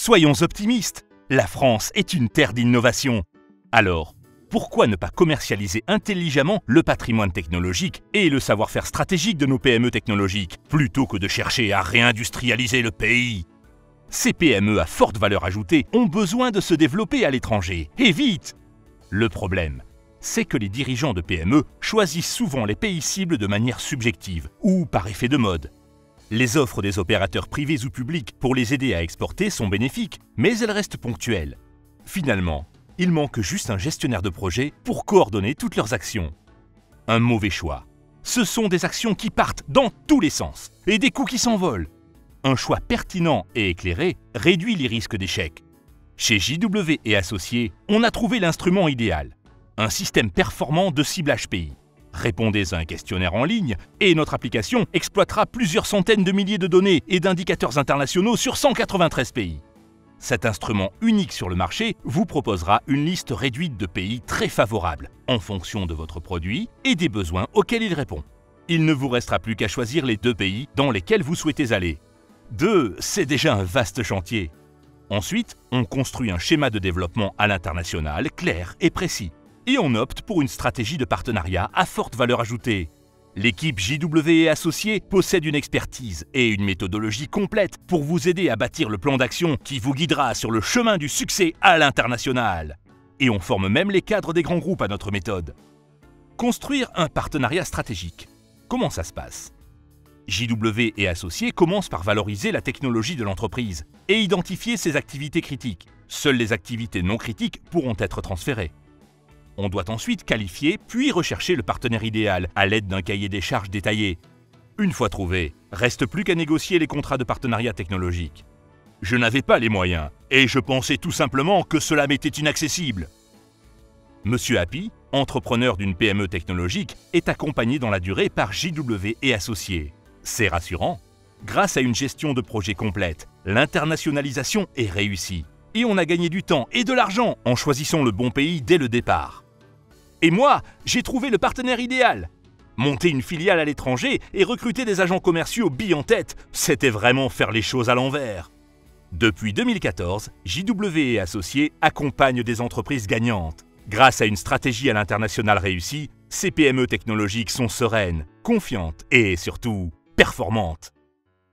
Soyons optimistes, la France est une terre d'innovation. Alors, pourquoi ne pas commercialiser intelligemment le patrimoine technologique et le savoir-faire stratégique de nos PME technologiques, plutôt que de chercher à réindustrialiser le pays? Ces PME à forte valeur ajoutée ont besoin de se développer à l'étranger, et vite! Le problème, c'est que les dirigeants de PME choisissent souvent les pays cibles de manière subjective ou par effet de mode. Les offres des opérateurs privés ou publics pour les aider à exporter sont bénéfiques, mais elles restent ponctuelles. Finalement, il manque juste un gestionnaire de projet pour coordonner toutes leurs actions. Un mauvais choix. Ce sont des actions qui partent dans tous les sens et des coûts qui s'envolent. Un choix pertinent et éclairé réduit les risques d'échec. Chez JW et Associés, on a trouvé l'instrument idéal. Un système performant de ciblage pays. Répondez à un questionnaire en ligne et notre application exploitera plusieurs centaines de milliers de données et d'indicateurs internationaux sur 193 pays. Cet instrument unique sur le marché vous proposera une liste réduite de pays très favorables en fonction de votre produit et des besoins auxquels il répond. Il ne vous restera plus qu'à choisir les 2 pays dans lesquels vous souhaitez aller. 2, c'est déjà un vaste chantier. Ensuite, on construit un schéma de développement à l'international clair et précis. Et on opte pour une stratégie de partenariat à forte valeur ajoutée. L'équipe JW et Associés possède une expertise et une méthodologie complète pour vous aider à bâtir le plan d'action qui vous guidera sur le chemin du succès à l'international. Et on forme même les cadres des grands groupes à notre méthode. Construire un partenariat stratégique. Comment ça se passe? JW et Associés commencent par valoriser la technologie de l'entreprise et identifier ses activités critiques. Seules les activités non critiques pourront être transférées. On doit ensuite qualifier puis rechercher le partenaire idéal à l'aide d'un cahier des charges détaillé. Une fois trouvé, reste plus qu'à négocier les contrats de partenariat technologique. Je n'avais pas les moyens et je pensais tout simplement que cela m'était inaccessible. Monsieur Happy, entrepreneur d'une PME technologique, est accompagné dans la durée par JW et Associés. C'est rassurant. Grâce à une gestion de projet complète, l'internationalisation est réussie. Et on a gagné du temps et de l'argent en choisissant le bon pays dès le départ. Et moi, j'ai trouvé le partenaire idéal. Monter une filiale à l'étranger et recruter des agents commerciaux billes en tête, c'était vraiment faire les choses à l'envers. Depuis 2014, JW et Associés accompagnent des entreprises gagnantes. Grâce à une stratégie à l'international réussie, ces PME technologiques sont sereines, confiantes et surtout performantes.